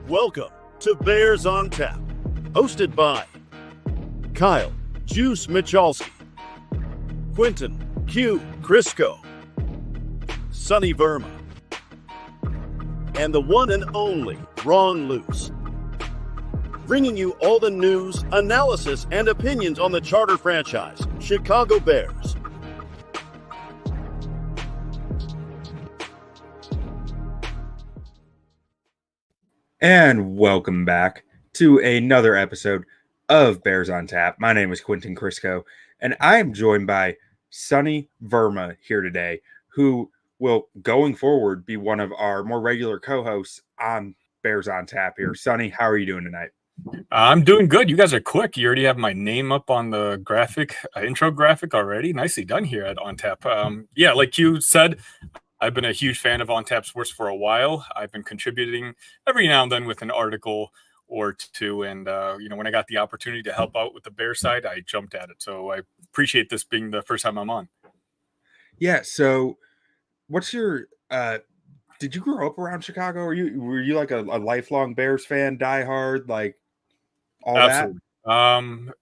Welcome to Bears on Tap, hosted by Kyle Juice Michalski, Quentin Q Crisco, Sonny Verma, and the one and only Ron Luce, bringing you all the news, analysis, and opinions on the charter franchise, Chicago Bears. And welcome back to another episode of Bears on Tap. My name is Quentin Crisco, and I am joined by Sonny Verma here today, who will, going forward, be one of our more regular co-hosts on Bears on Tap here. Sonny, how are you doing tonight? I'm doing good. You guys are quick. You already have my name up on the graphic, intro graphic already. Nicely done here at On Tap. Yeah, like you said, I've been a huge fan of On Tap Sports for a while. I've been contributing every now and then with an article or two. And, when I got the opportunity to help out with the Bear side, I jumped at it. So I appreciate this being the first time I'm on. Yeah. So what's your, did you grow up around Chicago? Were you like a lifelong Bears fan, diehard, like all Absolutely. That?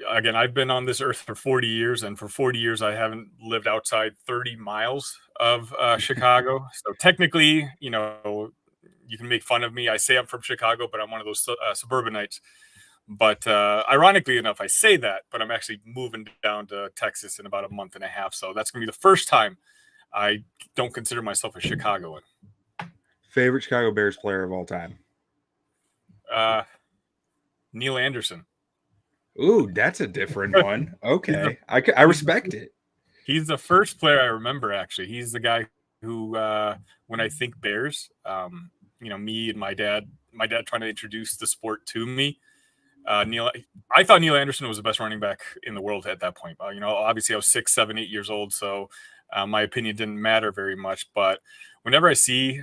Again, I've been on this earth for 40 years, and for 40 years, I haven't lived outside 30 miles of Chicago. So technically, you can make fun of me. I say I'm from Chicago, but I'm one of those suburbanites. But ironically enough, I say that, but I'm actually moving down to Texas in about a month and a half. So that's going to be the first time I don't consider myself a Chicagoan. Favorite Chicago Bears player of all time? Neil Anderson. Ooh, that's a different one. Okay. I respect it. He's the first player I remember, actually. He's the guy who, when I think Bears, me and my dad trying to introduce the sport to me. I thought Neil Anderson was the best running back in the world at that point. Obviously I was 6, 7, 8 years old, so my opinion didn't matter very much. But whenever I see,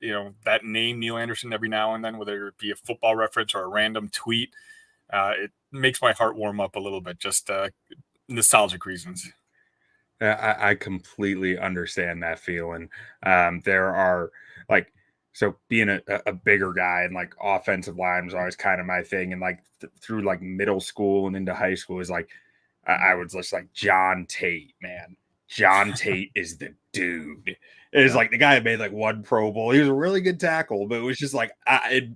that name Neil Anderson every now and then, whether it be a football reference or a random tweet, it makes my heart warm up a little bit, just nostalgic reasons. I completely understand that feeling. There are so being a bigger guy and like offensive line was always kind of my thing. And like through like middle school and into high school is like, I was just like John Tate, man. John Tate is the dude. It was like the guy that made like one Pro Bowl. He was a really good tackle, but it was just like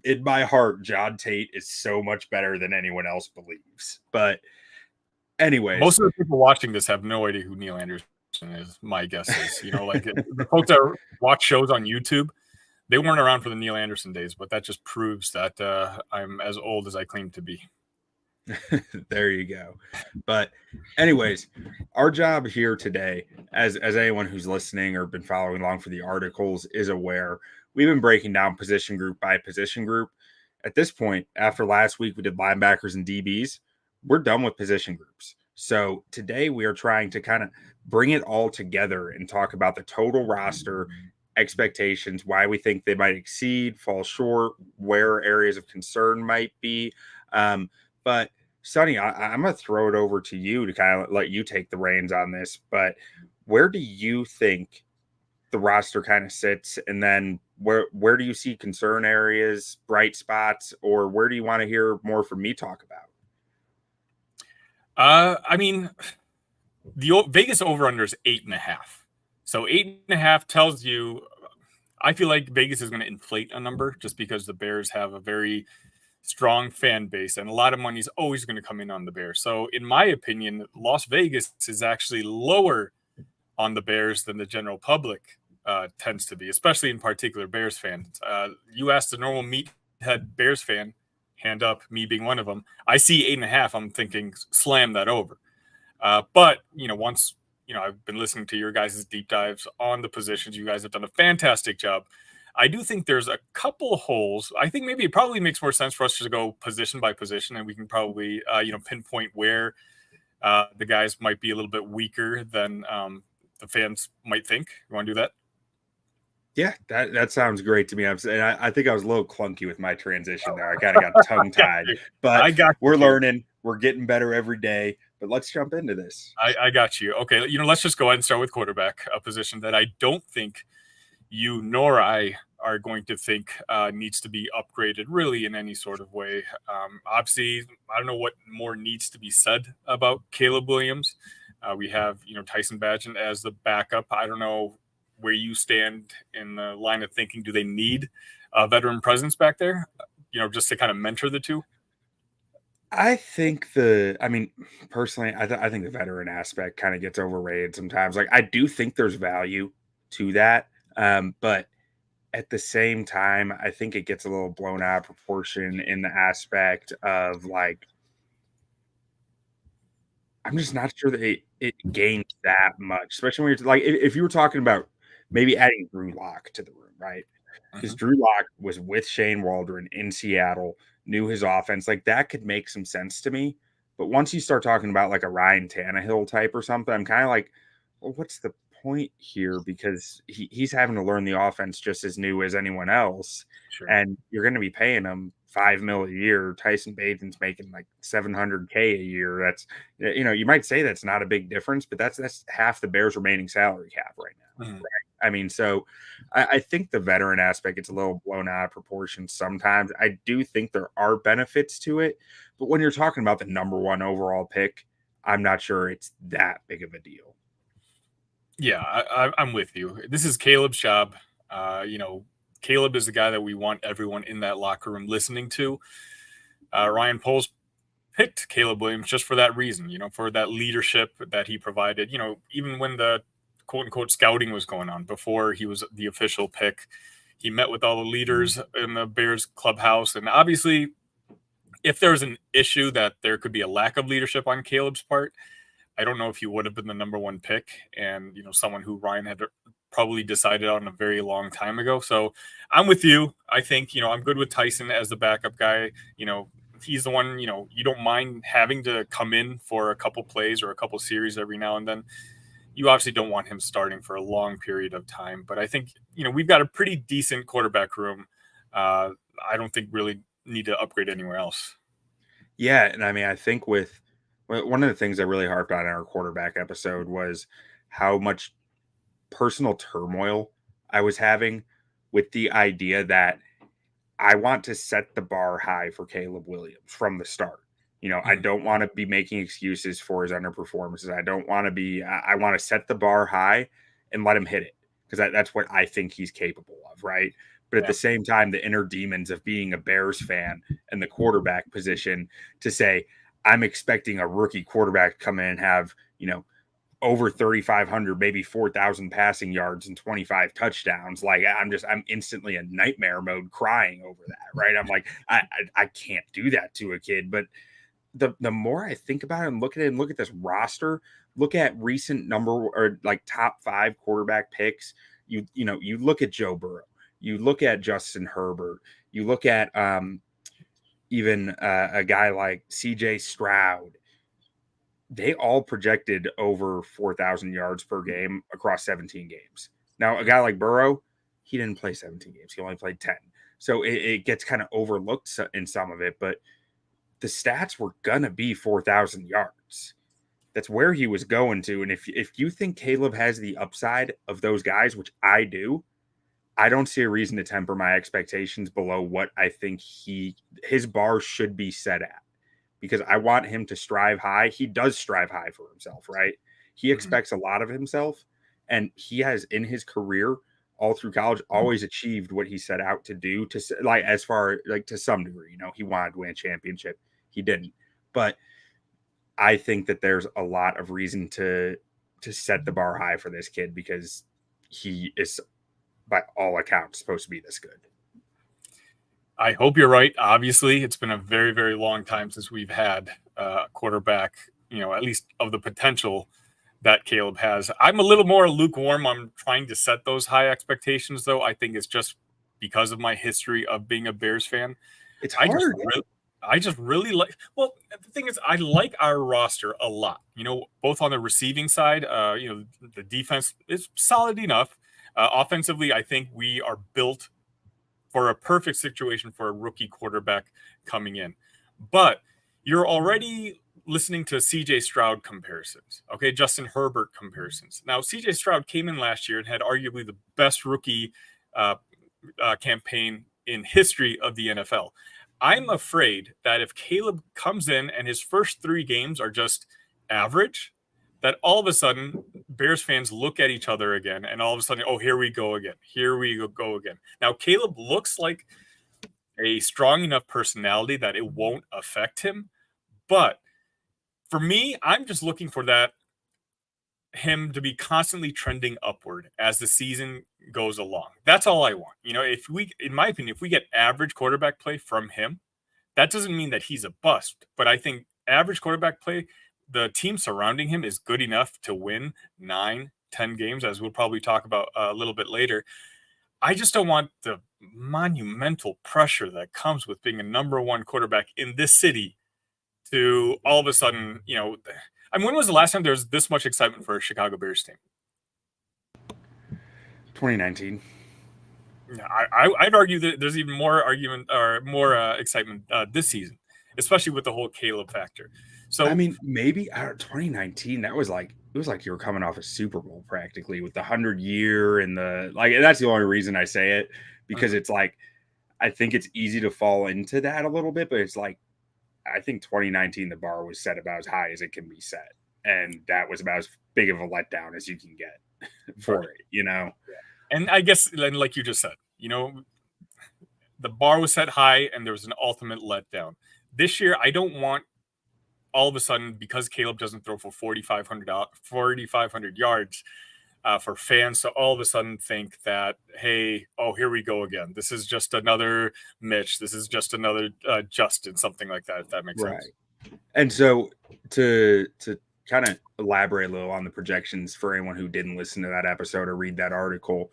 in my heart, John Tate is so much better than anyone else believes. But anyway, most of the people watching this have no idea who Neil Anderson is. My guess is, like the folks that watch shows on YouTube, they weren't around for the Neil Anderson days, but that just proves that I'm as old as I claim to be. There you go. But anyways, our job here today, as anyone who's listening or been following along for the articles is aware, we've been breaking down position group by position group. At this point, after last week we did linebackers and DBs, we're done with position groups. So today we are trying to kind of bring it all together and talk about the total roster, expectations, why we think they might exceed, fall short, where areas of concern might be. But Sonny, I'm going to throw it over to you to kind of let you take the reins on this. But where do you think the roster kind of sits? And then where do you see concern areas, bright spots, or where do you want to hear more from me talk about? The Vegas over-under is 8.5. So 8.5 tells you, I feel like Vegas is going to inflate a number just because the Bears have a very strong fan base and a lot of money is always going to come in on the Bears. So in my opinion, Las Vegas is actually lower on the Bears than the general public tends to be, especially in particular Bears fans. You ask the normal meathead Bears fan, hand up, me being one of them, I see 8.5, I'm thinking slam that over. But once I've been listening to your guys' deep dives on the positions. You guys have done a fantastic job. I do think there's a couple holes. I think maybe it probably makes more sense for us to go position by position, and we can probably, pinpoint where the guys might be a little bit weaker than the fans might think. You want to do that? Yeah, that sounds great to me. I think I was a little clunky with my transition there. I kind of got tongue-tied, but we're learning. We're getting better every day. But let's jump into this. I got you. Okay, let's just go ahead and start with quarterback, a position that I don't think you nor I are going to think needs to be upgraded really in any sort of way. Obviously, I don't know what more needs to be said about Caleb Williams. We have, Tyson Bagent as the backup. I don't know where you stand in the line of thinking. Do they need a veteran presence back there, just to kind of mentor the two? I mean, personally, I think the veteran aspect kind of gets overrated sometimes. Like, I do think there's value to that. But at the same time, I think it gets a little blown out of proportion in the aspect of like, I'm just not sure that it gains that much, especially when you're like, if you were talking about maybe adding Drew Lock to the room, right? Because Drew Lock was with Shane Waldron in Seattle, knew his offense, like that could make some sense to me. But once you start talking about like a Ryan Tannehill type or something, I'm kind of like, well, what's the point here? Because he's having to learn the offense just as new as anyone else. Sure. And you're going to be paying him $5 million a year. Tyson Bagent's making like $700K a year. That's, you might say that's not a big difference, but that's half the Bears' remaining salary cap right now. Right? I mean, so I think the veteran aspect gets a little blown out of proportion sometimes. I do think there are benefits to it, but when you're talking about the number one overall pick, I'm not sure it's that big of a deal. Yeah, I'm with you. This is Caleb's job. Caleb is the guy that we want everyone in that locker room listening to. Ryan Poles picked Caleb Williams just for that reason, for that leadership that he provided. Even when the quote unquote scouting was going on before he was the official pick, he met with all the leaders in the Bears clubhouse. And obviously, if there's an issue that there could be a lack of leadership on Caleb's part, I don't know if he would have been the number one pick and, someone who Ryan had probably decided on a very long time ago. So I'm with you. I think, I'm good with Tyson as the backup guy. He's the one, you don't mind having to come in for a couple plays or a couple series every now and then. You obviously don't want him starting for a long period of time. But I think, we've got a pretty decent quarterback room. I don't think really need to upgrade anywhere else. Yeah. And I mean, I think one of the things I really harped on in our quarterback episode was how much personal turmoil I was having with the idea that I want to set the bar high for Caleb Williams from the start. I don't want to be making excuses for his underperformances. I want to set the bar high and let him hit it because that's what I think he's capable of. Right. But at the same time, the inner demons of being a Bears fan and the quarterback position to say, I'm expecting a rookie quarterback to come in and have, over 3,500, maybe 4,000 passing yards and 25 touchdowns. Like I'm instantly in nightmare mode crying over that. Right. I'm like, I can't do that to a kid. But the more I think about it and look at it and look at this roster, look at recent top 5 quarterback picks. You look at Joe Burrow, you look at Justin Herbert, you look at even a guy like CJ Stroud. They all projected over 4,000 yards per game across 17 games. Now, a guy like Burrow, he didn't play 17 games. He only played 10. So it gets kind of overlooked in some of it, but the stats were going to be 4,000 yards. That's where he was going to. And if you think Caleb has the upside of those guys, which I do, I don't see a reason to temper my expectations below what I think his bar should be set at. Because I want him to strive high. He does strive high for himself, right? He expects a lot of himself, and he has in his career all through college always achieved what he set out to do. To some degree, he wanted to win a championship. He didn't, but I think that there's a lot of reason to set the bar high for this kid because he is, by all accounts, supposed to be this good. I hope you're right. Obviously, it's been a very, very long time since we've had a quarterback, at least of the potential that Caleb has. I'm a little more lukewarm. I'm trying to set those high expectations, though. I think it's just because of my history of being a Bears fan. It's hard. I just really like. Well, the thing is, I like our roster a lot. Both on the receiving side, the defense is solid enough. Offensively, I think we are built for a perfect situation for a rookie quarterback coming in. But you're already listening to CJ Stroud comparisons, okay? Justin Herbert comparisons. Now, CJ Stroud came in last year and had arguably the best rookie campaign in history of the NFL. I'm afraid that if Caleb comes in and his first 3 games are just average, that all of a sudden Bears fans look at each other again, and all of a sudden, oh, here we go again. Here we go again. Now, Caleb looks like a strong enough personality that it won't affect him. But for me, I'm just looking for him to be constantly trending upward as the season goes along. That's all I want. In my opinion, if we get average quarterback play from him, that doesn't mean that he's a bust. But I think average quarterback play, the team surrounding him is good enough to win 9, 10 games, as we'll probably talk about a little bit later. I just don't want the monumental pressure that comes with being a number 1 quarterback in this city to all of a sudden, when was the last time there was this much excitement for a Chicago Bears team? 2019. I'd argue that there's even more argument or more excitement this season, especially with the whole Caleb factor. So I mean, maybe 2019, it was like you were coming off a Super Bowl practically with the 100-year and that's the only reason I say it, because it's like, I think it's easy to fall into that a little bit, but it's like, I think 2019, the bar was set about as high as it can be set. And that was about as big of a letdown as you can get for it, And I guess, like you just said, the bar was set high and there was an ultimate letdown. This year, I don't want all of a sudden, because Caleb doesn't throw for 4,500 yards for fans to all of a sudden think that, hey, here we go again. This is just another Mitch. This is just another Justin, something like that, if that makes sense. And so to kind of elaborate a little on the projections for anyone who didn't listen to that episode or read that article,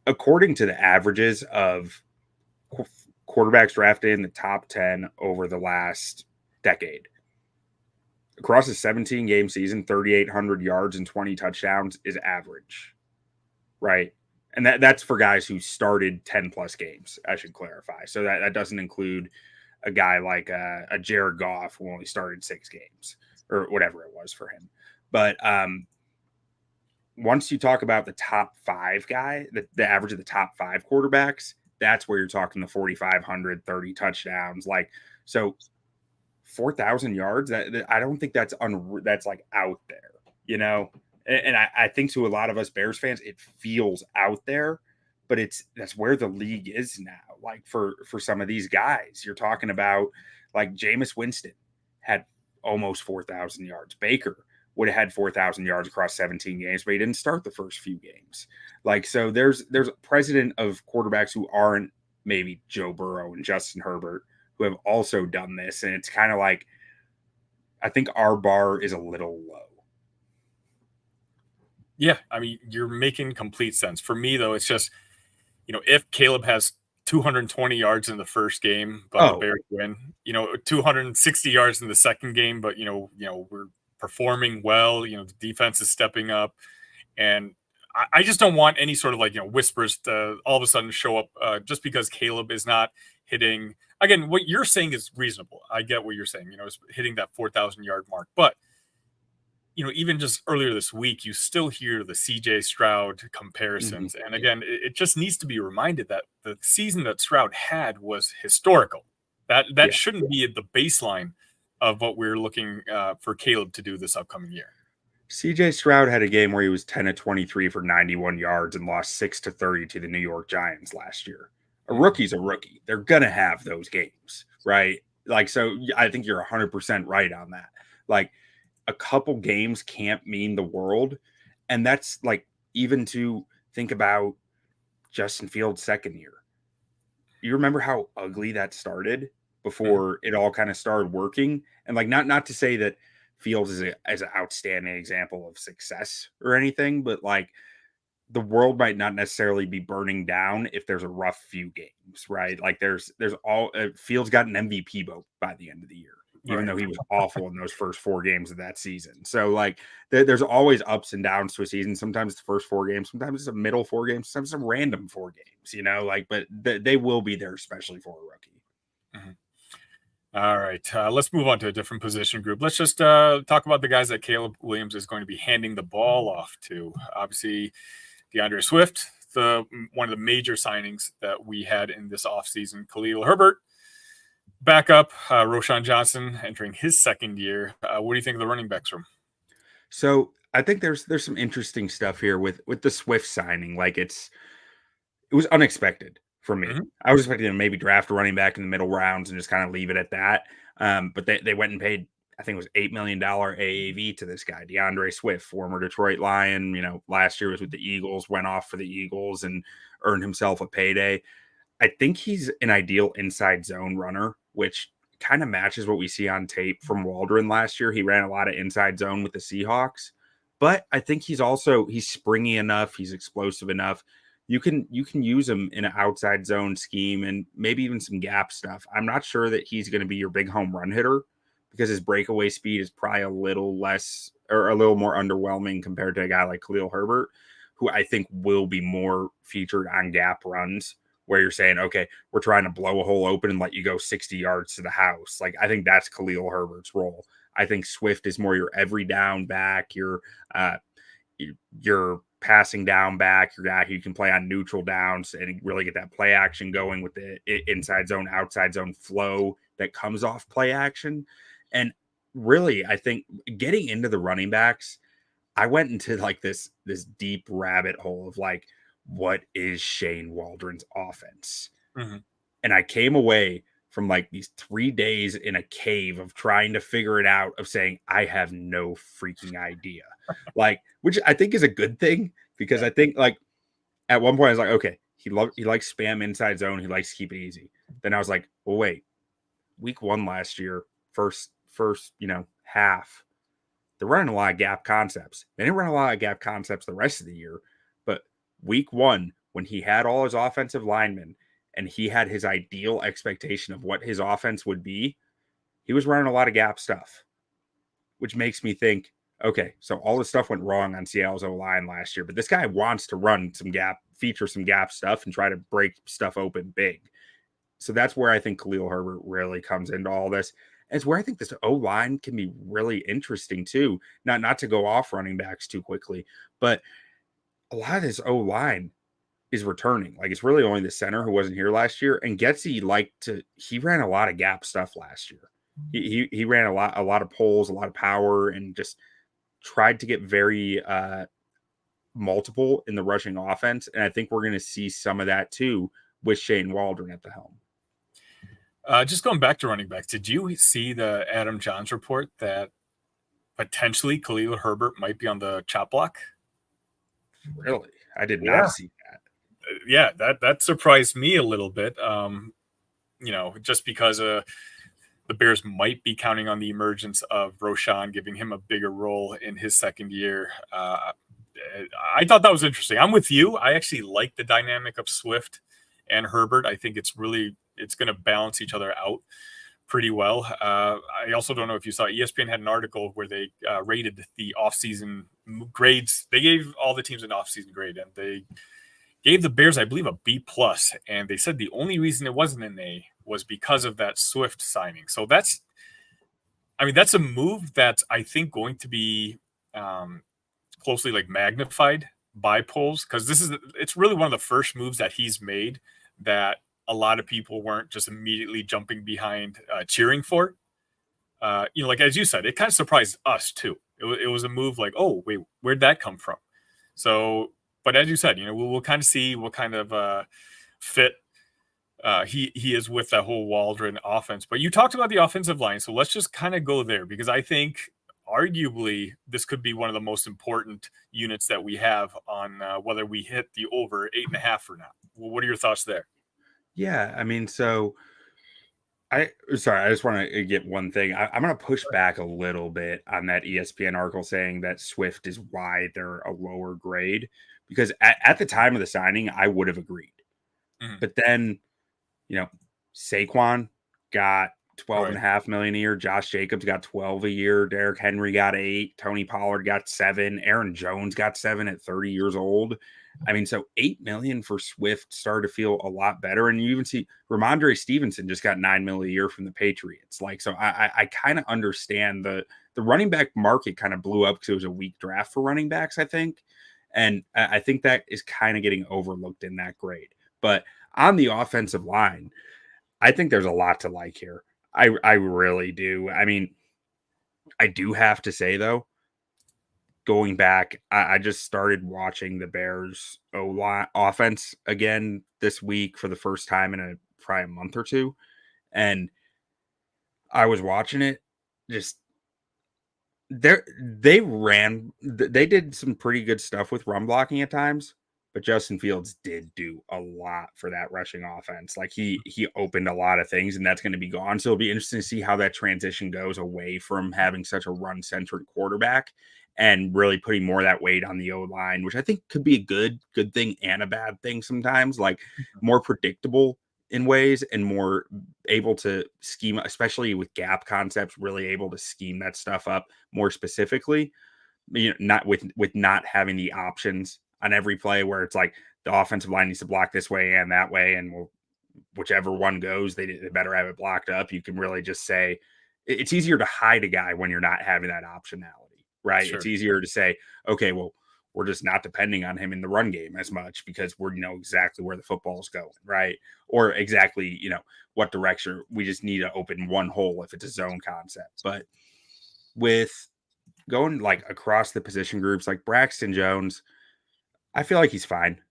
according to the averages of quarterbacks drafted in the top 10 over the last decade, across a 17-game season, 3,800 yards and 20 touchdowns is average, right? And that's for guys who started 10-plus games, I should clarify. So that doesn't include a guy like a Jared Goff who only started 6 games or whatever it was for him. But once you talk about the top 5 guy, the average of the top 5 quarterbacks, that's where you're talking the 4,500, 30 touchdowns. So 4,000 yards, that I don't think that's like out there, and I think to a lot of us Bears fans, it feels out there, but that's where the league is now. Like for some of these guys, you're talking about like Jameis Winston had almost 4,000 yards. Baker would have had 4,000 yards across 17 games, but he didn't start the first few games. So there's a precedent of quarterbacks who aren't maybe Joe Burrow and Justin Herbert who have also done this. And it's kind of like, I think our bar is a little low. Yeah. I mean, you're making complete sense. For me, though, it's just, if Caleb has 220 yards in the first game, but the Bears win, 260 yards in the second game, but, we're performing well, the defense is stepping up. And I just don't want any sort of whispers to all of a sudden show up just because Caleb is not hitting. Again, what you're saying is reasonable. I get what you're saying, is hitting that 4,000 yard mark. But, even just earlier this week, you still hear the CJ Stroud comparisons. Mm-hmm. And again, it just needs to be reminded that the season that Stroud had was historical. That shouldn't be the baseline of what we're looking for Caleb to do this upcoming year. CJ Stroud had a game where he was 10 of 23 for 91 yards and lost 6-30 to the New York Giants last year. A rookie's a rookie. They're going to have those games, right? So I think you're 100% right on that. A couple games can't mean the world. And that's even to think about Justin Fields' second year. You remember how ugly that started before it all kind of started working? And not to say that Fields is an outstanding example of success or anything, but the world might not necessarily be burning down if there's a rough few games, right? There's all Fields got an MVP vote by the end of the year, even though he was awful in those first 4 games of that season. So there's always ups and downs to a season. Sometimes it's the first 4 games, sometimes it's a middle 4 games, sometimes some random 4 games, but they will be there, especially for a rookie. Mm-hmm. All right, let's move on to a different position group. Let's just talk about the guys that Caleb Williams is going to be handing the ball off to. Obviously, DeAndre Swift, the one of the major signings that we had in this offseason. Khalil Herbert, backup, Roshan Johnson entering his second year. What do you think of the running backs room? So I think there's some interesting stuff here with the Swift signing. Like it was unexpected for me. Mhm. I was expecting to maybe draft a running back in the middle rounds and just kind of leave it at that. But they went and paid, I think it was $8 million AAV to this guy, DeAndre Swift, former Detroit Lion. You know, last year was with the Eagles, went off for the Eagles and earned himself a payday. I think he's an ideal inside zone runner, which kind of matches what we see on tape from Waldron last year. He ran a lot of inside zone with the Seahawks, but I think he's springy enough. He's explosive enough. You can use him in an outside zone scheme and maybe even some gap stuff. I'm not sure that he's going to be your big home run hitter because his breakaway speed is probably a little less or a little more underwhelming compared to a guy like Khalil Herbert, who I think will be more featured on gap runs where you're saying, okay, we're trying to blow a hole open and let you go 60 yards to the house. Like, I think that's Khalil Herbert's role. I think Swift is more your every down back, your passing down back, your guy who can play on neutral downs and really get that play action going with the inside zone, outside zone flow that comes off play action. And really, I think getting into the running backs, I went into like this deep rabbit hole of like, what is Shane Waldron's offense? Mm-hmm. And I came away from like these 3 days in a cave of trying to figure it out, of saying, I have no freaking idea. Like, which I think is a good thing, because I think like at one point I was like, okay, he likes spam inside zone. He likes to keep it easy. Then I was like, well, wait, week 1 last year, first, half, they're running a lot of gap concepts. They didn't run a lot of gap concepts the rest of the year, but week 1, when he had all his offensive linemen and he had his ideal expectation of what his offense would be, he was running a lot of gap stuff, which makes me think, okay, so all this stuff went wrong on Seattle's O-line last year, but this guy wants to run some gap, feature some gap stuff and try to break stuff open big. So that's where I think Khalil Herbert really comes into all this. And it's where I think this O-line can be really interesting too. Not to go off running backs too quickly, but a lot of this O-line is returning. Like, it's really only the center who wasn't here last year. And Getsy he ran a lot of gap stuff last year. He ran a lot of pulls, a lot of power, and just tried to get very multiple in the rushing offense. And I think we're going to see some of that too with Shane Waldron at the helm. Just going back to running backs, did you see the Adam Johns report that potentially Khalil Herbert might be on the chop block? Really? I did not see that. Yeah, that surprised me a little bit. Just because the Bears might be counting on the emergence of Roshan, giving him a bigger role in his second year. I thought that was interesting. I'm with you. I actually like the dynamic of Swift and Herbert. I think it's going to balance each other out pretty well. I also don't know if you saw, ESPN had an article where they rated the offseason grades. They gave all the teams an offseason grade, and they gave the Bears, I believe, a B+. And they said the only reason it wasn't an A was because of that Swift signing. So that's a move that's, I think, going to be closely like magnified by polls, because it's really one of the first moves that he's made that a lot of people weren't just immediately jumping behind cheering for. Like as you said, it kind of surprised us too. It was a move like, oh, wait, where'd that come from? So, but as you said, we'll kind of see what kind of fit he is with that whole Waldron offense. But you talked about the offensive line, so let's just kind of go there, because I think arguably this could be one of the most important units that we have on whether we hit the over 8.5 or not. Well, what are your thoughts there? Yeah, I mean, so I just want to get one thing. I'm going to push back a little bit on that ESPN article saying that Swift is why they're a lower grade, because at the time of the signing, I would have agreed. Mm-hmm. But then, Saquon got $12.5 million a year. Josh Jacobs got 12 a year. Derrick Henry got 8. Tony Pollard got 7. Aaron Jones got 7 at 30 years old. I mean, so $8 million for Swift started to feel a lot better. And you even see Ramondre Stevenson just got $9 million a year from the Patriots. Like, so I kind of understand the running back market kind of blew up because it was a weak draft for running backs, I think. And I think that is kind of getting overlooked in that grade. But on the offensive line, I think there's a lot to like here. I really do. I mean, I do have to say, though, going back, I just started watching the Bears offense again this week for the first time in probably a month or two. And I was watching it just they did some pretty good stuff with run blocking at times, but Justin Fields did do a lot for that rushing offense. Like he opened a lot of things, and that's going to be gone. So it'll be interesting to see how that transition goes away from having such a run centric quarterback and really putting more of that weight on the O line, which I think could be a good thing and a bad thing sometimes. Like more predictable in ways and more able to scheme, especially with gap concepts, really able to scheme that stuff up more specifically, you know, not with not having the options on every play where it's like the offensive line needs to block this way and that way, and whichever one goes, they better have it blocked up. You can really just say it's easier to hide a guy when you're not having that optionality, right? Sure. It's easier to say, okay, well, we're just not depending on him in the run game as much because we know exactly where the football's going, right? Or exactly, you know, what direction. We just need to open one hole if it's a zone concept. But with going like across the position groups, like Braxton Jones, I feel like he's fine.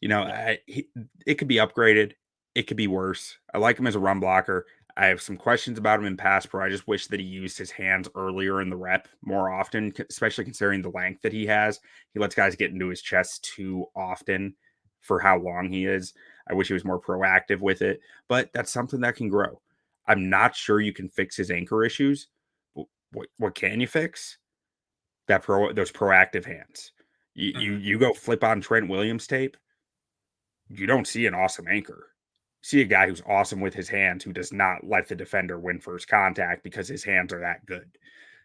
You know, it could be upgraded. It could be worse. I like him as a run blocker. I have some questions about him in pass pro. I just wish that he used his hands earlier in the rep more often, especially considering the length that he has. He lets guys get into his chest too often for how long he is. I wish he was more proactive with it, but that's something that can grow. I'm not sure you can fix his anchor issues. What can you fix? Those proactive hands. You go flip on Trent Williams tape, you don't see an awesome anchor. See a guy who's awesome with his hands who does not let the defender win first contact because his hands are that good.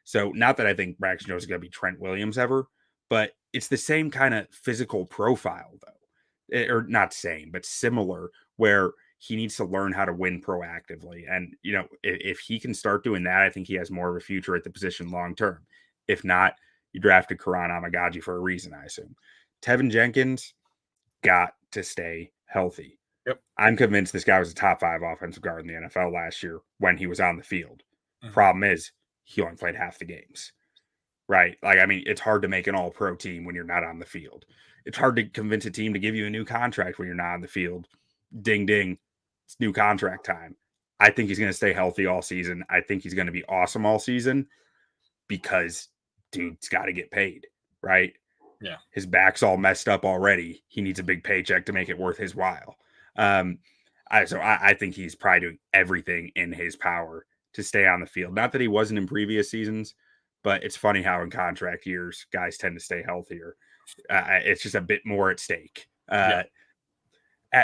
So not that I think Braxton Jones is going to be Trent Williams ever, but it's the same kind of physical profile though. Or not same, but similar, where he needs to learn how to win proactively. And, you know, if he can start doing that, I think he has more of a future at the position long term. If not, you drafted Karan Amagaji for a reason, I assume. Tevin Jenkins got to stay healthy. Yep. I'm convinced this guy was a top 5 offensive guard in the NFL last year when he was on the field. Mm-hmm. Problem is, he only played half the games, right? Like, I mean, it's hard to make an all-pro team when you're not on the field. It's hard to convince a team to give you a new contract when you're not on the field. Ding, ding. It's new contract time. I think he's going to stay healthy all season. I think he's going to be awesome all season because dude's got to get paid, right? Yeah. His back's all messed up already. He needs a big paycheck to make it worth his while. I think he's probably doing everything in his power to stay on the field. Not that he wasn't in previous seasons, but it's funny how in contract years, guys tend to stay healthier. It's just a bit more at stake. At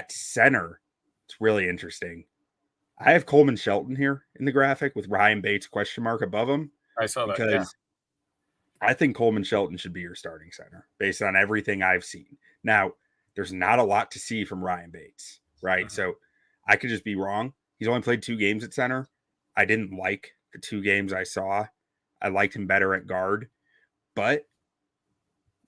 center, it's really interesting. I have Coleman Shelton here in the graphic with Ryan Bates question mark above him. I saw that. Because I think Coleman Shelton should be your starting center based on everything I've seen. Now, there's not a lot to see from Ryan Bates, right? So I could just be wrong. He's only played 2 games at center. I didn't like the 2 games I saw. I liked him better at guard, but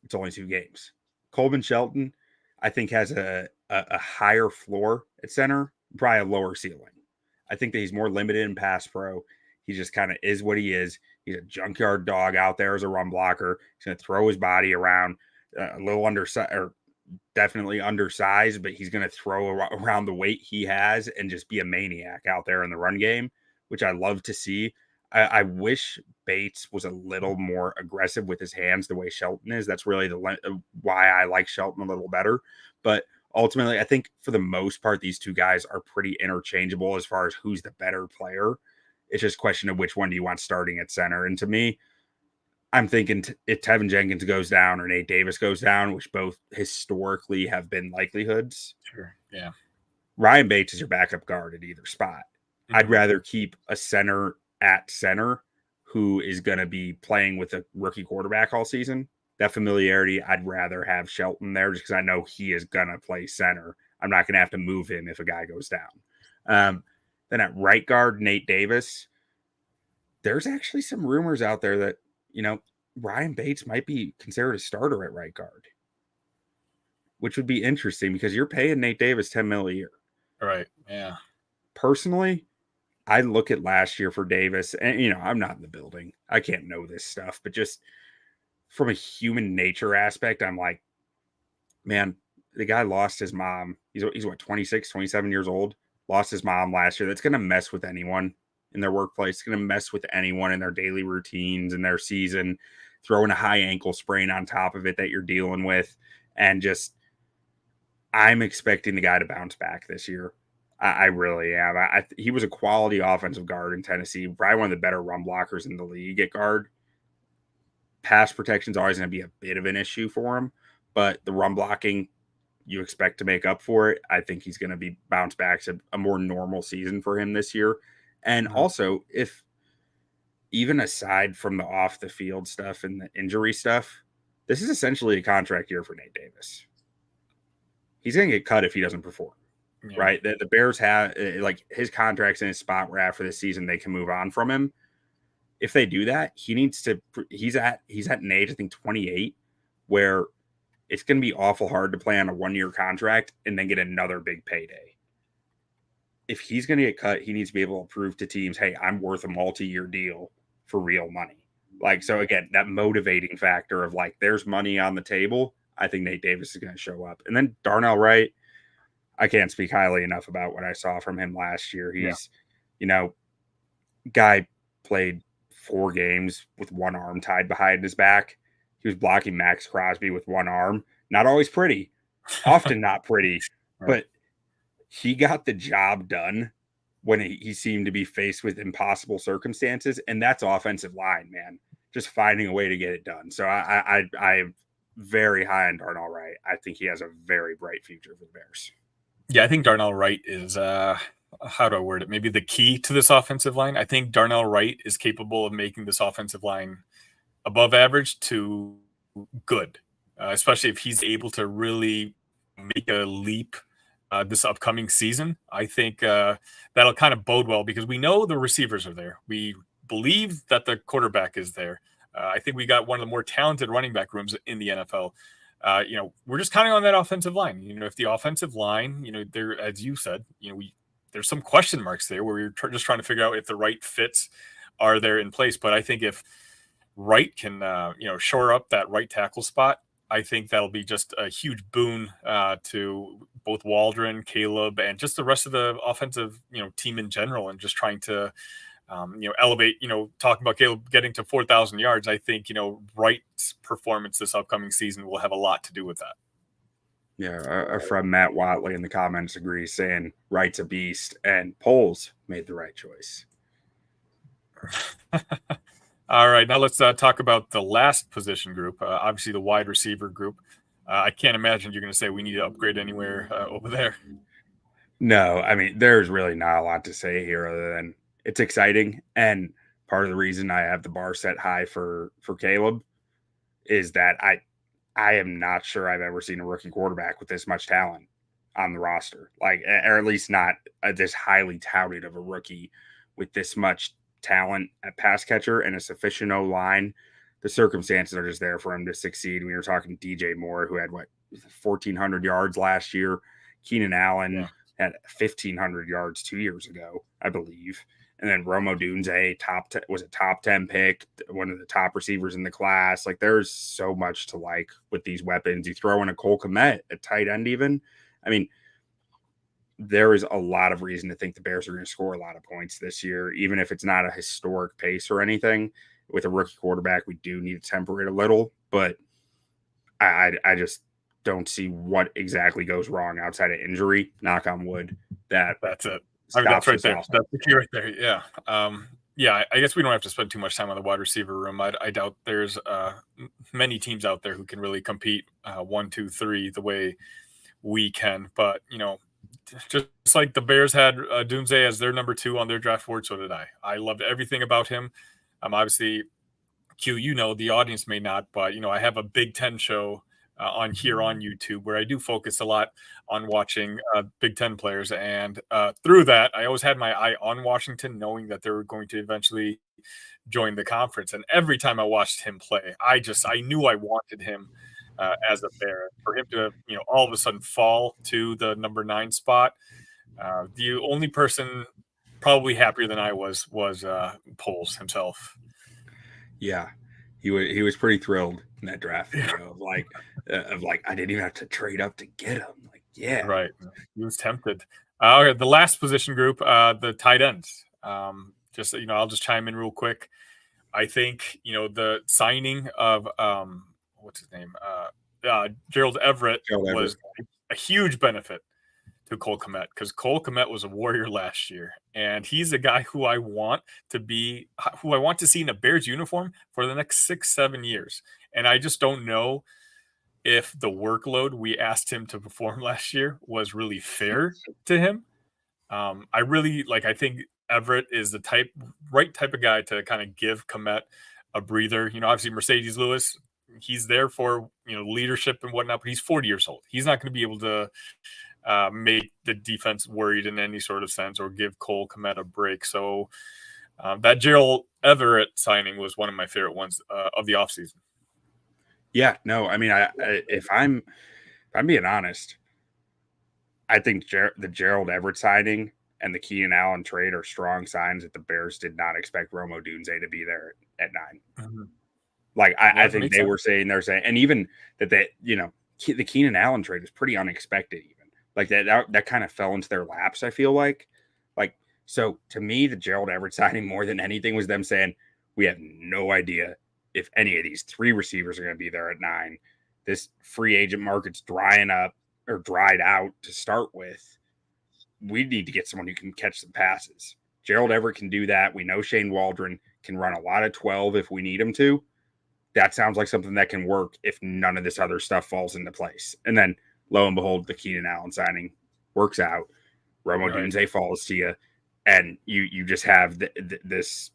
it's only 2 games. Coleman Shelton, I think, has a higher floor at center, probably a lower ceiling. I think that he's more limited in pass pro. He just kind of is what he is. He's a junkyard dog out there as a run blocker. He's going to throw his body around, a little undersized, or definitely undersized, but he's going to throw around the weight he has and just be a maniac out there in the run game, which I love to see. I wish Bates was a little more aggressive with his hands the way Shelton is. That's really why I like Shelton a little better. But ultimately, I think for the most part, these 2 guys are pretty interchangeable as far as who's the better player. It's just a question of which one do you want starting at center. And to me, I'm thinking if Tevin Jenkins goes down or Nate Davis goes down, which both historically have been likelihoods. Sure. Yeah. Ryan Bates is your backup guard at either spot. Mm-hmm. I'd rather keep a center at center who is going to be playing with a rookie quarterback all season. That familiarity, I'd rather have Shelton there just because I know he is going to play center. I'm not going to have to move him if a guy goes down. Then at right guard, Nate Davis, there's actually some rumors out there that, you know, Ryan Bates might be considered a starter at right guard. which would be interesting because you're paying Nate Davis $10 million a year. Right. Yeah. Personally, I look at last year for Davis, and I'm not in the building. I can't know this stuff, but just from a human nature aspect, I'm like, man, the guy lost his mom. He's what, 26, 27 years old, lost his mom last year. That's going to mess with anyone in their workplace. It's going to mess with anyone in their daily routines and their season, throwing a high ankle sprain on top of it that you're dealing with. And just, I'm expecting the guy to bounce back this year. I really am. He was a quality offensive guard in Tennessee, probably one of the better run blockers in the league at guard. Pass protection is always going to be a bit of an issue for him, but the run blocking, you expect to make up for it. I think he's going to be bounce back to a more normal season for him this year. And also, if even aside from the off the field stuff and the injury stuff, this is essentially a contract year for Nate Davis. He's going to get cut if he doesn't perform. Yeah. Right. The Bears have like his contract's in a spot where after this season they can move on from him. If they do that, he's at an age, I think 28, where it's going to be awful hard to play on a 1-year contract and then get another big payday. If he's going to get cut, he needs to be able to prove to teams, hey, I'm worth a multi-year deal for real money. Like, so again, that motivating factor of like, there's money on the table. I think Nate Davis is going to show up. And then Darnell Wright, I can't speak highly enough about what I saw from him last year. He's, guy played 4 games with one arm tied behind his back. He was blocking Max Crosby with one arm. Not always pretty, often not pretty, right. But he got the job done when he seemed to be faced with impossible circumstances. And that's offensive line, man, just finding a way to get it done. So I am very high on Darnell Wright. I think he has a very bright future for the Bears. Yeah, I think Darnell Wright is, how do I word it? Maybe the key to this offensive line. I think Darnell Wright is capable of making this offensive line above average to good, especially if he's able to really make a leap this upcoming season. I think that'll kind of bode well because we know the receivers are there. We believe that the quarterback is there. I think we got one of the more talented running back rooms in the NFL. We're just counting on that offensive line. If the offensive line, there, as you said, there's some question marks there where we're just trying to figure out if the right fits are there in place. But I think if Wright can, shore up that right tackle spot, I think that'll be just a huge boon to both Waldron, Caleb, and just the rest of the offensive, team in general, and just trying to, elevate, talking about Caleb getting to 4,000 yards. I think, Wright's performance this upcoming season will have a lot to do with that. Yeah. Our friend Matt Watley in the comments agrees, saying Wright's a beast, and Poles made the right choice. All right. Now let's talk about the last position group, obviously the wide receiver group. I can't imagine you're going to say we need to upgrade anywhere over there. No, I mean, there's really not a lot to say here other than it's exciting. And part of the reason I have the bar set high for Caleb is that I am not sure I've ever seen a rookie quarterback with this much talent on the roster, like, or at least not this highly touted of a rookie with this much talent at pass catcher and a sufficient O-line. The circumstances are just there for him to succeed. We were talking DJ Moore, who had 1,400 yards last year. Keenan Allen had 1,500 yards 2 years ago, I believe. And then Rome Odunze was a top 10 pick, one of the top receivers in the class. Like, there's so much to like with these weapons. You throw in a Cole Kmet at tight end even. I mean, there is a lot of reason to think the Bears are going to score a lot of points this year, even if it's not a historic pace or anything. With a rookie quarterback, we do need to temper it a little, but I just don't see what exactly goes wrong outside of injury. Knock on wood. That's it. I mean, that's right there. That's the key right there. Yeah. I guess we don't have to spend too much time on the wide receiver room. I doubt there's many teams out there who can really compete 1, 2, 3 the way we can. But, just like the Bears had Dunze as their number 2 on their draft board, so did I. I loved everything about him. Obviously, Q, the audience may not, but, I have a Big Ten show on YouTube where I do focus a lot on watching Big Ten players. And through that, I always had my eye on Washington, knowing that they were going to eventually join the conference. And every time I watched him play, I knew I wanted him as a Bear. For him to, all of a sudden fall to the number 9 spot, the only person probably happier than I was Poles himself. Yeah, he was pretty thrilled in that draft video of like I didn't even have to trade up to get him. Like, yeah, Right. He was tempted. Okay, the last position group, the tight ends. I'll just chime in real quick. I think, the signing of what's his name? Gerald Everett was a huge benefit to Cole Kmet, because Cole Kmet was a warrior last year, and he's a guy who I want to see in a Bears uniform for the next 6-7 years. And I just don't know if the workload we asked him to perform last year was really fair to him. I think Everett is the right type of guy to kind of give Kmet a breather. Obviously Mercedes Lewis, he's there for, leadership and whatnot, but he's 40 years old. He's not going to be able to make the defense worried in any sort of sense or give Cole Kmet a break. So that Gerald Everett signing was one of my favorite ones of the offseason. Yeah, no, I mean, if I'm being honest, I think the Gerald Everett signing and the Keenan Allen trade are strong signs that the Bears did not expect Rome Odunze to be there at 9. Mm-hmm. Like, I think they were saying, and even that the Keenan Allen trade is pretty unexpected, even. Like, that kind of fell into their laps, I feel like. So to me, the Gerald Everett signing more than anything was them saying, we have no idea if any of these 3 receivers are going to be there at 9. This free agent market's dried out to start with. We need to get someone who can catch some passes. Gerald Everett can do that. We know Shane Waldron can run a lot of 12 if we need him to. That sounds like something that can work if none of this other stuff falls into place. And then, lo and behold, the Keenan Allen signing works out. Rome Odunze falls to you, and you just have this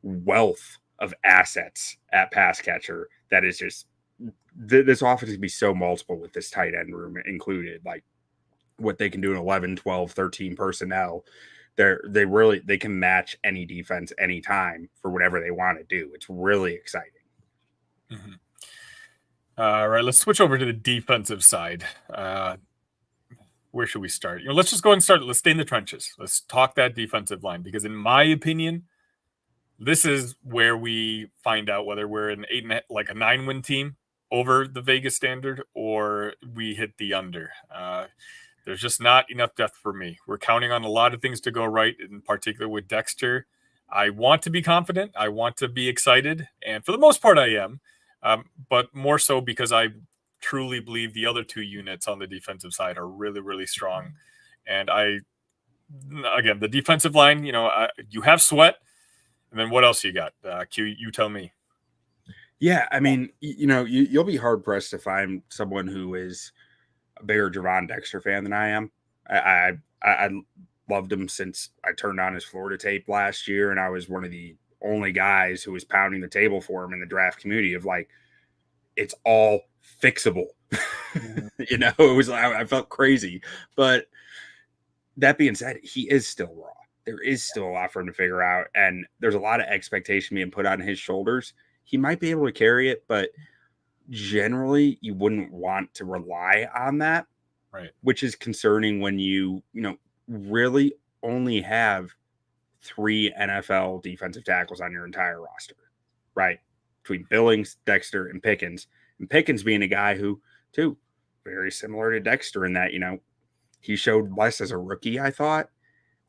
wealth of assets at pass catcher that is just this offense can be so multiple with this tight end room included. Like, what they can do in 11, 12, 13 personnel, they can match any defense anytime for whatever they want to do. It's really exciting. Mm-hmm. All right, let's switch over to the defensive side. Where should we start? Let's just go ahead and start. Let's stay in the trenches. Let's talk that defensive line, because in my opinion, this is where we find out whether we're an 9-win team over the Vegas standard, or we hit the under. There's just not enough depth for me. We're counting on a lot of things to go right, in particular with Dexter. I want to be confident. I want to be excited. And for the most part, I am. But more so because I truly believe the other 2 units on the defensive side are really, really strong. And again, the defensive line, you have Sweat. And then what else you got? Q, you tell me. Yeah, I mean, you'll be hard pressed to find someone who is a bigger Javon Dexter fan than I am. I loved him since I turned on his Florida tape last year, and I was one of the only guys who was pounding the table for him in the draft community of like, it's all fixable. It was I felt crazy, but that being said, he is still raw. There is still a lot for him to figure out, and there's a lot of expectation being put on his shoulders. He might be able to carry it, but generally you wouldn't want to rely on that, right? Which is concerning when you really only have 3 NFL defensive tackles on your entire roster, right? Between Billings, Dexter, and Pickens. And Pickens being a guy who, too, very similar to Dexter in that, he showed less as a rookie, I thought.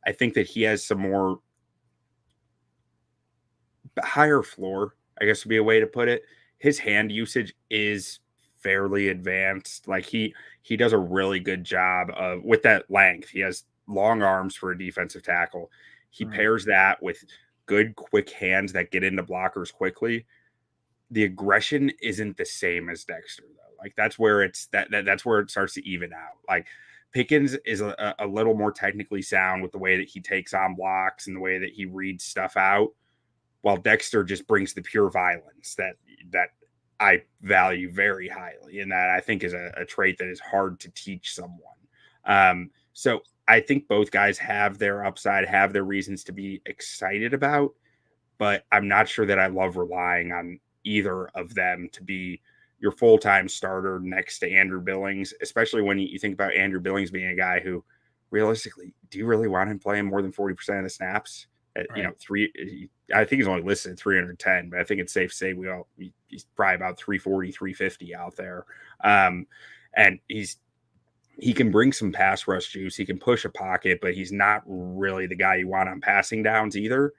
I think that he has some more higher floor, I guess would be a way to put it. His hand usage is fairly advanced. Like, he does a really good job of with that length. He has long arms for a defensive tackle. He pairs that with good, quick hands that get into blockers quickly. The aggression isn't the same as Dexter, though. Like, that's where that's where it starts to even out. Like, Pickens is a little more technically sound with the way that he takes on blocks and the way that he reads stuff out, while Dexter just brings the pure violence that I value very highly, and that I think is a trait that is hard to teach someone. So I think both guys have their upside, have their reasons to be excited about, but I'm not sure that I love relying on either of them to be, your full-time starter next to Andrew Billings, especially when you think about Andrew Billings being a guy who, realistically, do you really want him playing more than 40% of the snaps? You know, I think he's only listed at 310, but I think it's safe to say he's probably about 340, 350 out there. And he can bring some pass rush juice. He can push a pocket, but he's not really the guy you want on passing downs either.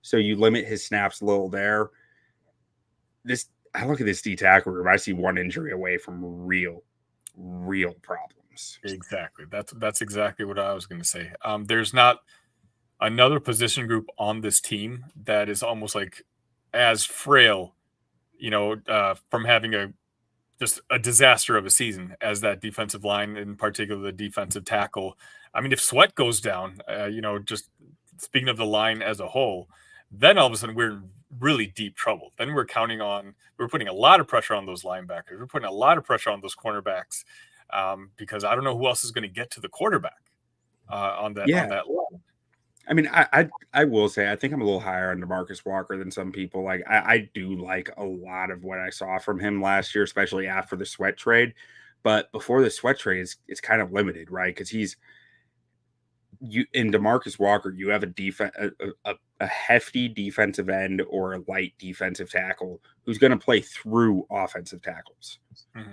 So you limit his snaps a little there. I look at this D tackle room. I see one injury away from real problems. Exactly. That's exactly what I was going to say. There's not another position group on this team that is almost like as frail, from having just a disaster of a season as that defensive line, in particular the defensive tackle. I mean, if Sweat goes down, just speaking of the line as a whole, then all of a sudden we're in really deep trouble. Then we're putting a lot of pressure on those linebackers. We're putting a lot of pressure on those cornerbacks because I don't know who else is going to get to the quarterback on that line. I mean, I will say I think I'm a little higher on DeMarcus Walker than some people. Like I do like a lot of what I saw from him last year, especially after the Sweat trade. But before the Sweat trade, it's kind of limited, right? Because in DeMarcus Walker, you have a hefty defensive end or a light defensive tackle who's going to play through offensive tackles,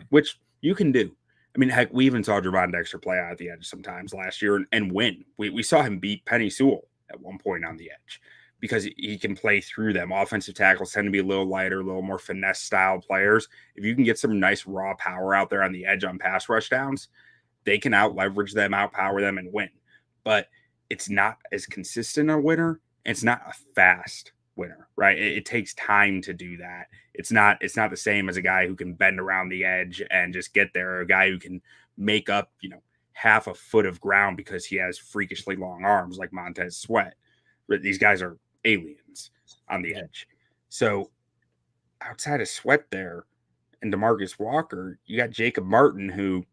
which you can do. I mean, heck, we even saw Javon Dexter play out at the edge sometimes last year and win. We saw him beat Penny Sewell at one point on the edge because he can play through them. Offensive tackles tend to be a little lighter, a little more finesse style players. If you can get some nice raw power out there on the edge on pass rush downs, they can out leverage them, outpower them, and win. But it's not as consistent a winner. It's not a fast winner, right? It takes time to do that. It's not the same as a guy who can bend around the edge and just get there, a guy who can make up, half a foot of ground because he has freakishly long arms like Montez Sweat. But these guys are aliens on the edge. So outside of Sweat there and DeMarcus Walker, you got Jacob Martin, who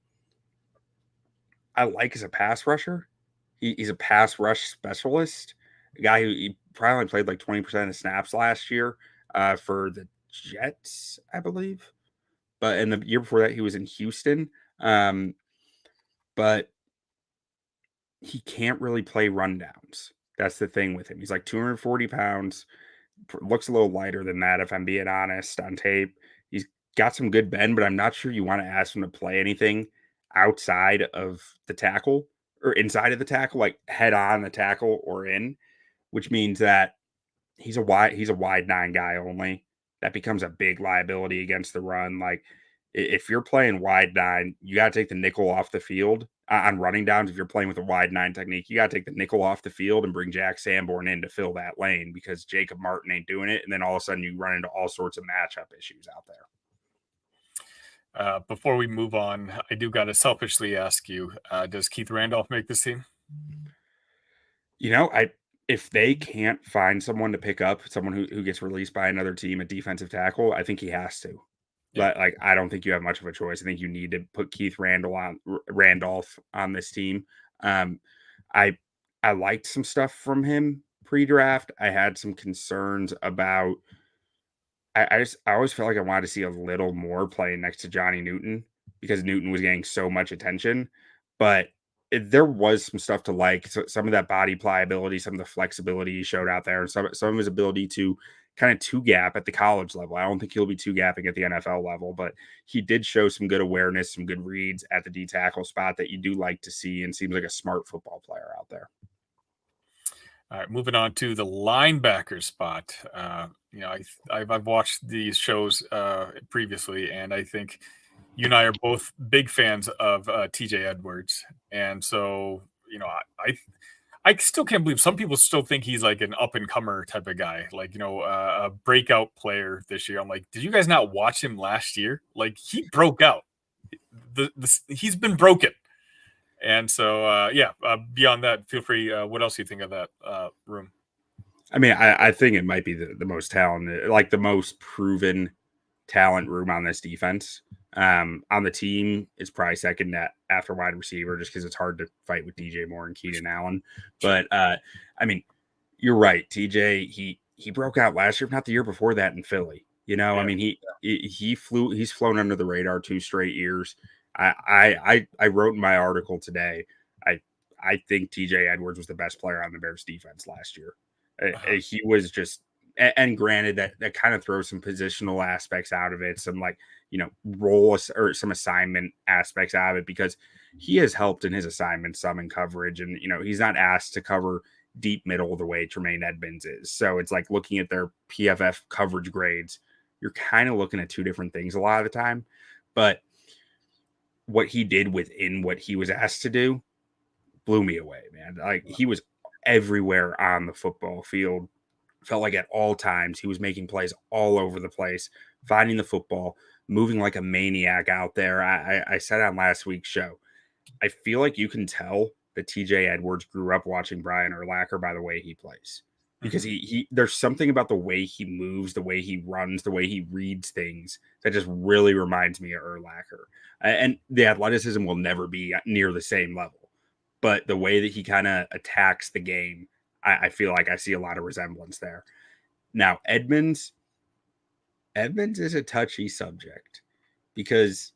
I like as a pass rusher. He's a pass rush specialist, a guy who he probably only played like 20% of snaps last year for the Jets, I believe. But in the year before that, he was in Houston. But he can't really play rundowns. That's the thing with him. He's like 240 pounds, looks a little lighter than that, if I'm being honest, on tape. He's got some good bend, but I'm not sure you want to ask him to play anything outside of the tackle or inside of the tackle, like head on the tackle or in, which means that he's a wide nine guy only. That becomes a big liability against the run. Like if you're playing wide nine, you got to take the nickel off the field on running downs. If you're playing with a wide nine technique, you got to take the nickel off the field and bring Jack Sanborn in to fill that lane because Jacob Martin ain't doing it. And then all of a sudden you run into all sorts of matchup issues out there. Before we move on, I do got to selfishly ask you, does Keith Randolph make this team? If they can't find someone to pick up, someone who gets released by another team at defensive tackle, I think he has to. Yeah. But I don't think you have much of a choice. I think you need to put Keith Randolph on this team. I liked some stuff from him pre-draft. I had some concerns about. I always felt like I wanted to see a little more playing next to Johnny Newton because Newton was getting so much attention, but there was some stuff to like. So some of that body pliability, some of the flexibility he showed out there, and some of his ability to kind of two gap at the college level. I don't think he'll be two gapping at the NFL level, but he did show some good awareness, some good reads at the D tackle spot that you do like to see, and seems like a smart football player out there. All right, moving on to the linebacker spot. I've watched these shows previously, and I think you and I are both big fans of TJ Edwards. And so, I still can't believe some people still think he's like an up-and-comer type of guy, like, a breakout player this year. I'm like, did you guys not watch him last year? Like, he broke out. He's been broken. And so, beyond that, feel free. What else do you think of that room? I mean, I think it might be the most talented, like the most proven talent room on this defense. On the team, it's probably second after wide receiver, just because it's hard to fight with DJ Moore and Keenan Allen. But I mean, you're right. TJ, he broke out last year, if not the year before that in Philly. You know, Yeah. I mean, he's flown under the radar 2 straight years. I wrote in my article today. I think TJ Edwards was the best player on the Bears defense last year. He was just, and granted that kind of throws some positional aspects out of it, some like, role or some assignment aspects out of it, because he has helped in his assignments some in coverage, and he's not asked to cover deep middle the way Tremaine Edmonds is. So it's like looking at their PFF coverage grades, you're kind of looking at two different things a lot of the time. But what he did within what he was asked to do blew me away, man. Like, he was everywhere on the football field. Felt like at all times he was making plays all over the place, finding the football, moving like a maniac out there. I said on last week's show, I feel like you can tell that TJ Edwards grew up watching Brian Urlacher by the way he plays, because he there's something about the way he moves, the way he runs, the way he reads things that just really reminds me of Urlacher. And the athleticism will never be near the same level, but the way that he kind of attacks the game, I feel like I see a lot of resemblance there. Now, Edmonds is a touchy subject because,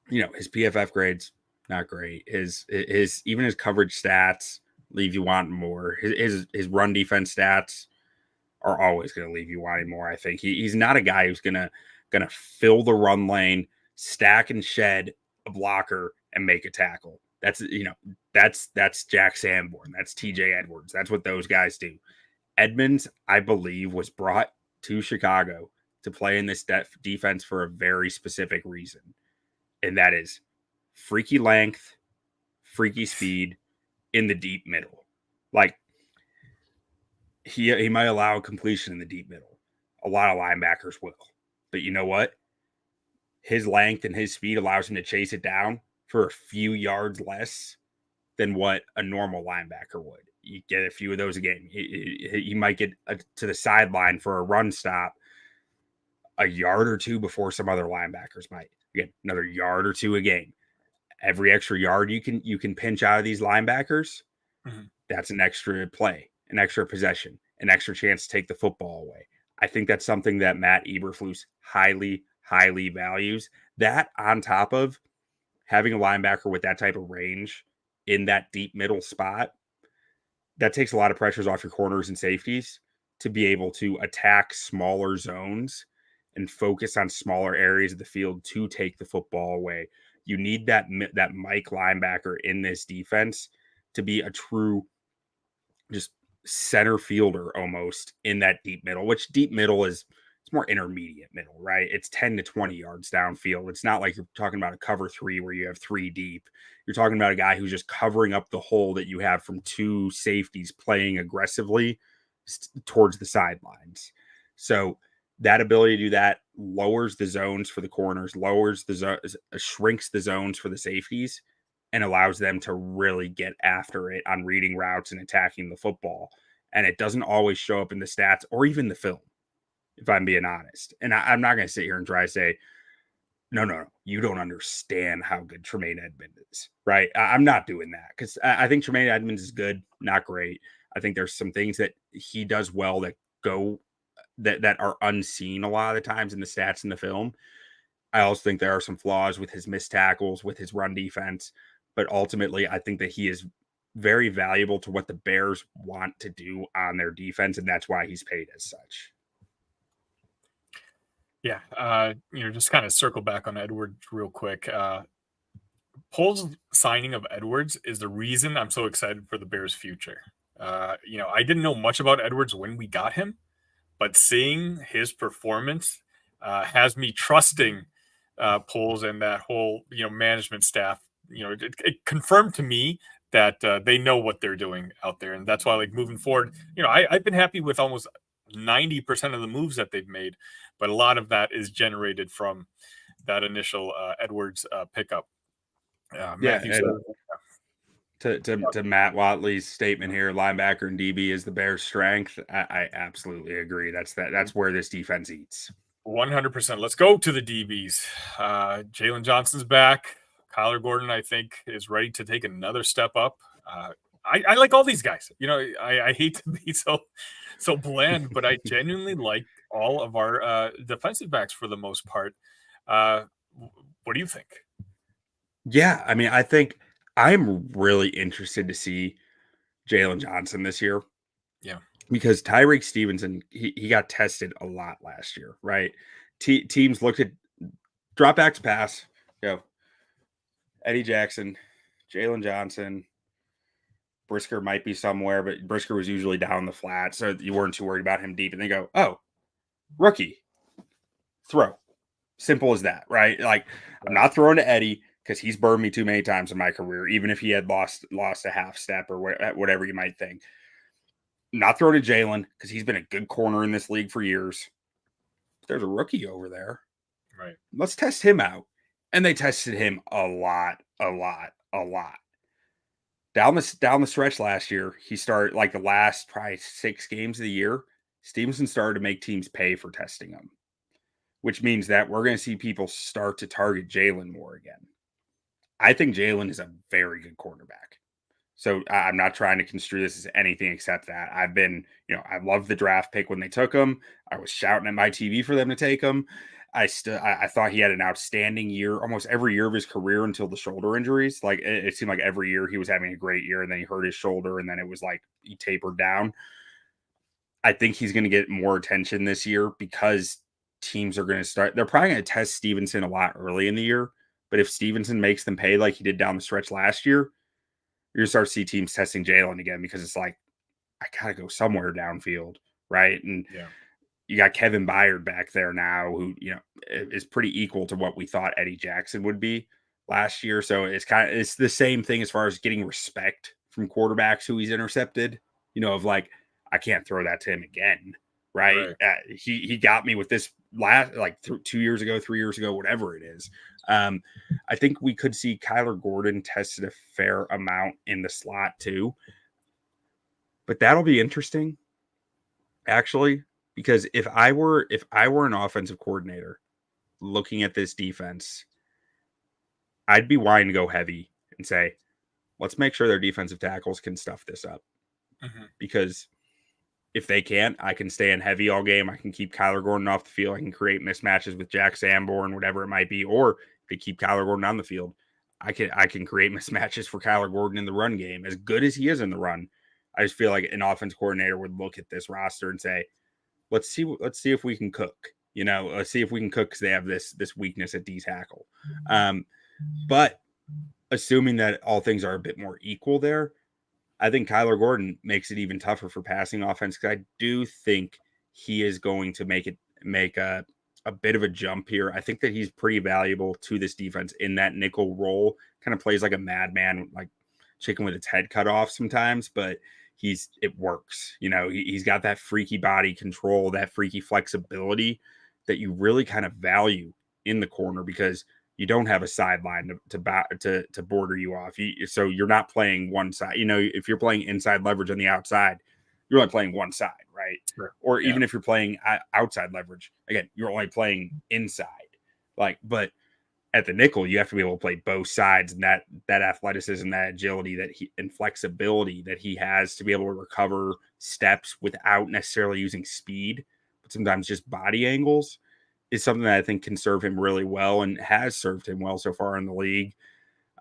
his PFF grades, not great. His even his coverage stats leave you wanting more. His run defense stats are always going to leave you wanting more. I think he's not a guy who's gonna fill the run lane, stack and shed a blocker, and make a tackle. That's Jack Sanborn. That's TJ Edwards. That's what those guys do. Edmonds, I believe, was brought to Chicago to play in this defense for a very specific reason. And that is freaky length, freaky speed in the deep middle. Like, he might allow a completion in the deep middle. A lot of linebackers will. But you know what? His length and his speed allows him to chase it down for a few yards less than what a normal linebacker would. You get a few of those a game. He might get to the sideline for a run stop a yard or two before some other linebackers might. Again, another yard or two a game. Every extra yard you can pinch out of these linebackers, that's an extra play, an extra possession, an extra chance to take the football away. I think that's something that Matt Eberflus highly, highly values. That on top of having a linebacker with that type of range in that deep middle spot, that takes a lot of pressures off your corners and safeties to be able to attack smaller zones and focus on smaller areas of the field to take the football away. You need that Mike linebacker in this defense to be a true just center fielder almost in that deep middle, which deep middle is, it's more intermediate middle, right? It's 10 to 20 yards downfield. It's not like you're talking about a cover 3 where you have 3 deep. You're talking about a guy who's just covering up the hole that you have from 2 safeties playing aggressively towards the sidelines. So that ability to do that lowers the zones for the corners, shrinks the zones for the safeties, and allows them to really get after it on reading routes and attacking the football. And it doesn't always show up in the stats or even the film, if I'm being honest. And I'm not going to sit here and try to say, no, you don't understand how good Tremaine Edmonds is, right? I'm not doing that, because I think Tremaine Edmonds is good, not great. I think there's some things that he does well that are unseen a lot of the times in the stats in the film. I also think there are some flaws with his missed tackles, with his run defense, but ultimately I think that he is very valuable to what the Bears want to do on their defense, and that's why he's paid as such. Yeah, just kind of circle back on Edwards real quick. Poles' signing of Edwards is the reason I'm so excited for the Bears' future. I didn't know much about Edwards when we got him, but seeing his performance has me trusting Poles and that whole management staff. It confirmed to me that they know what they're doing out there, and that's why, like, moving forward, I've been happy with almost 90% of the moves that they've made, but a lot of that is generated from that initial Edwards pickup. To Matt Watley's statement here, linebacker and DB is the Bears' strength. I absolutely agree. That's where this defense eats. 100%. Let's go to the DBs. Jalen Johnson's back. Kyler Gordon, I think, is ready to take another step up. I like all these guys. I hate to be so bland, but I genuinely like all of our defensive backs for the most part. What do you think? Yeah, I mean, I think I'm really interested to see Jalen Johnson this year Yeah. because Tyreek Stevenson, he got tested a lot last year, right? Teams looked at dropbacks pass, Eddie Jackson, Jalen Johnson, Brisker might be somewhere, but Brisker was usually down the flat, so you weren't too worried about him deep. And they go, oh, rookie, throw. Simple as that, right? Like, I'm not throwing to Eddie because he's burned me too many times in my career, even if he had lost a half step or whatever you might think. Not throwing to Jalen because he's been a good corner in this league for years. There's a rookie over there. Right. Let's test him out. And they tested him a lot. Down the stretch last year, he started like the last probably 6 games of the year. Stevenson started to make teams pay for testing him, which means that we're going to see people start to target Jalen more again. I think Jalen is a very good quarterback. So I'm not trying to construe this as anything except that. I've been, I loved the draft pick when they took him. I was shouting at my TV for them to take him. I thought he had an outstanding year almost every year of his career until the shoulder injuries. Like it seemed like every year he was having a great year and then he hurt his shoulder and then it was like he tapered down. I think he's going to get more attention this year because teams are going to start. They're probably going to test Stevenson a lot early in the year. But if Stevenson makes them pay like he did down the stretch last year, you're going to start to see teams testing Jalen again because it's like, I got to go somewhere downfield, right? And you got Kevin Byard back there now who, is pretty equal to what we thought Eddie Jackson would be last year. So it's the same thing as far as getting respect from quarterbacks who he's intercepted, of like, I can't throw that to him again, right? He got me with this last, like 2 years ago, 3 years ago, whatever it is. I think we could see Kyler Gordon tested a fair amount in the slot too. But that'll be interesting, actually, because if I were an offensive coordinator looking at this defense, I'd be wanting to go heavy and say, let's make sure their defensive tackles can stuff this up. Mm-hmm. Because if they can't, I can stay in heavy all game. I can keep Kyler Gordon off the field. I can create mismatches with Jack Sanborn, whatever it might be. Or if they keep Kyler Gordon on the field, I can create mismatches for Kyler Gordon in the run game. As good as he is in the run, I just feel like an offense coordinator would look at this roster and say, let's see if we can cook. Let's see if we can cook because they have this weakness at D tackle. But assuming that all things are a bit more equal there, I think Kyler Gordon makes it even tougher for passing offense because I do think he is going to make a bit of a jump here. I think that he's pretty valuable to this defense in that nickel role. Kind of plays like a madman, like chicken with its head cut off sometimes, but it works. He's got that freaky body control, that freaky flexibility that you really kind of value in the corner because you don't have a sideline to border you off. So you're not playing one side. If you're playing inside leverage on the outside, you're only playing one side, right? Sure. Or even if you're playing outside leverage, again, you're only playing inside. But at the nickel, you have to be able to play both sides, and that athleticism, that agility, and flexibility that he has to be able to recover steps without necessarily using speed, but sometimes just body angles, is something that I think can serve him really well and has served him well so far in the league.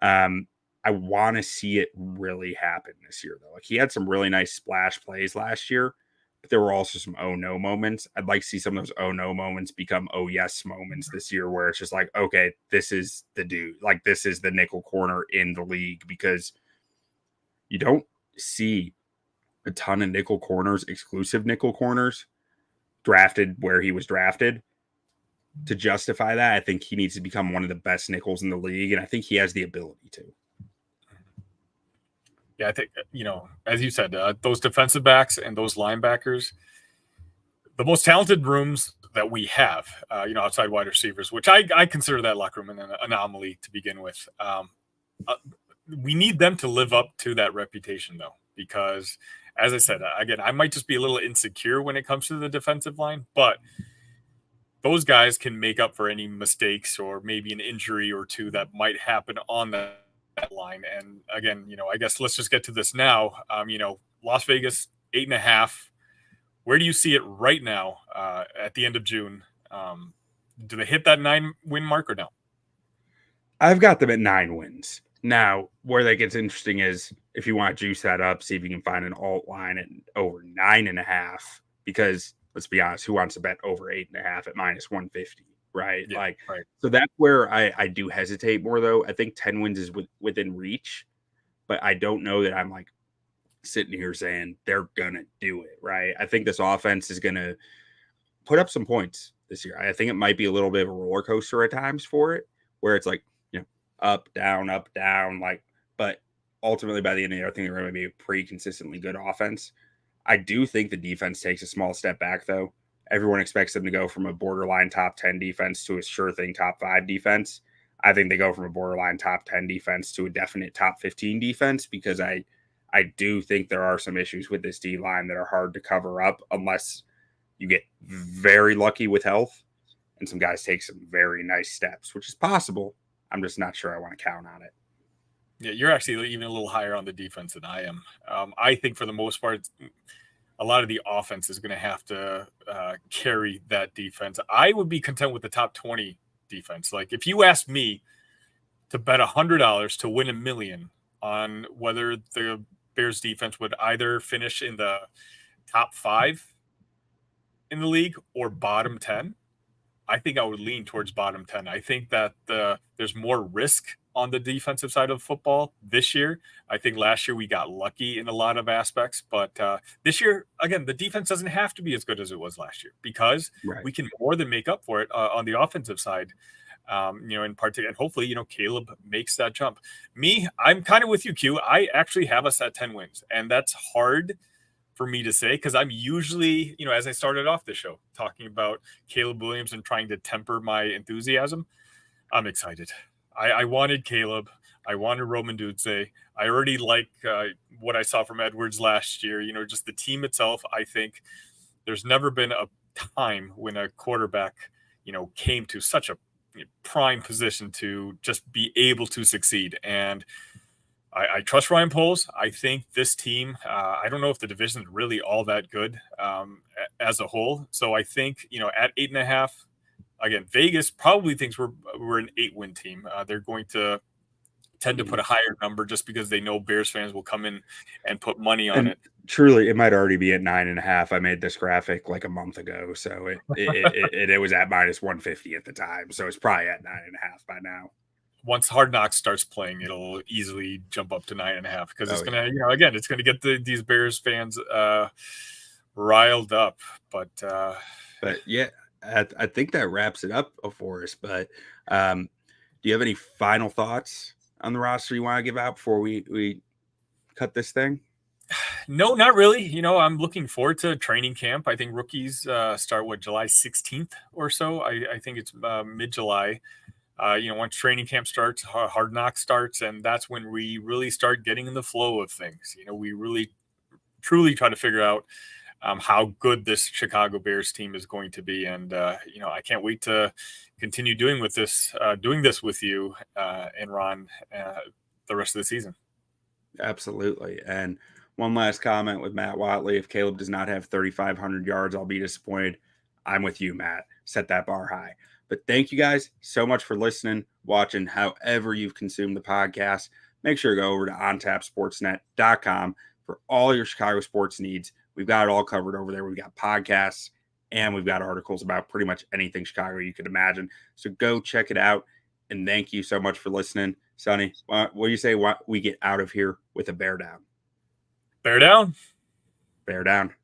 I want to see it really happen this year, though. Like he had some really nice splash plays last year, but there were also some oh no moments. I'd like to see some of those oh no moments become oh yes moments this year, where it's just like, okay, this is the dude. Like this is the nickel corner in the league, because you don't see a ton of nickel corners, exclusive nickel corners, drafted where he was drafted. To justify that, I think he needs to become one of the best nickels in the league, and I think he has the ability to. Yeah, I think, as you said, those defensive backs and those linebackers, the most talented rooms that we have, outside wide receivers, which I consider that locker room an anomaly to begin with. We need them to live up to that reputation, though, because, as I said, again, I might just be a little insecure when it comes to the defensive line, but those guys can make up for any mistakes or maybe an injury or two that might happen on that line. And again, I guess let's just get to this now. Las Vegas 8.5. Where do you see it right now at the end of June? Do they hit that 9-win mark or no? I've got them at 9 wins. Now, where that gets interesting is if you want to juice that up, see if you can find an alt line at over 9.5. Because let's be honest, who wants to bet over 8.5 at -150, right? Yeah, right. So that's where I do hesitate more, though. I think 10 wins is within reach, but I don't know that I'm like sitting here saying they're gonna do it, right? I think this offense is gonna put up some points this year. I think it might be a little bit of a roller coaster at times for it, where it's like, up, down, like, but ultimately by the end of the year, I think they're going to be a pretty consistently good offense. I do think the defense takes a small step back, though. Everyone expects them to go from a borderline top 10 defense to a sure thing top 5 defense. I think they go from a borderline top 10 defense to a definite top 15 defense because I do think there are some issues with this D line that are hard to cover up unless you get very lucky with health and some guys take some very nice steps, which is possible. I'm just not sure I want to count on it. Yeah, you're actually even a little higher on the defense than I am. I think for the most part, a lot of the offense is going to have to carry that defense. I would be content with the top 20 defense. Like if you asked me to bet $100 to win $1 million on whether the Bears defense would either finish in the top 5 in the league or bottom 10, I think I would lean towards bottom 10. I think that there's more risk on the defensive side of football this year. I think last year we got lucky in a lot of aspects, but this year, again, the defense doesn't have to be as good as it was last year because we can more than make up for it on the offensive side. In particular, and hopefully, Caleb makes that jump. Me, I'm kind of with you, Q. I actually have us at 10 wins, and that's hard for me to say because I'm usually, as I started off the show talking about Caleb Williams and trying to temper my enthusiasm, I'm excited. I wanted Caleb. I wanted Roman Dutze. I already like what I saw from Edwards last year. Just the team itself. I think there's never been a time when a quarterback, came to such a prime position to just be able to succeed. And I trust Ryan Poles. I think this team, I don't know if the division is really all that good as a whole. So I think, at 8.5, again, Vegas probably thinks we're an 8-win team. They're going to tend to put a higher number just because they know Bears fans will come in and put money on it. Truly, it might already be at 9.5. I made this graphic like a month ago, so it was at -150 at the time. So it's probably at 9.5 by now. Once Hard Knocks starts playing, it'll easily jump up to 9.5 because it's gonna, again, it's gonna get these Bears fans riled up. But yeah, I think that wraps it up for us. But do you have any final thoughts on the roster you want to give out before we cut this thing? No, not really. I'm looking forward to training camp. I think rookies start July 16th or so. I think it's mid-July. Once training camp starts, Hard Knocks starts, and that's when we really start getting in the flow of things. We really, truly try to figure out how good this Chicago Bears team is going to be. And, I can't wait to continue doing this with you and Ron the rest of the season. Absolutely. And one last comment with Matt Watley. If Caleb does not have 3,500 yards, I'll be disappointed. I'm with you, Matt. Set that bar high. But thank you guys so much for listening, watching, however you've consumed the podcast. Make sure to go over to ontapsportsnet.com for all your Chicago sports needs. We've got it all covered over there. We've got podcasts and we've got articles about pretty much anything Chicago you could imagine. So go check it out. And thank you so much for listening. Sonny, what do you say we get out of here with a bear down? Bear down. Bear down.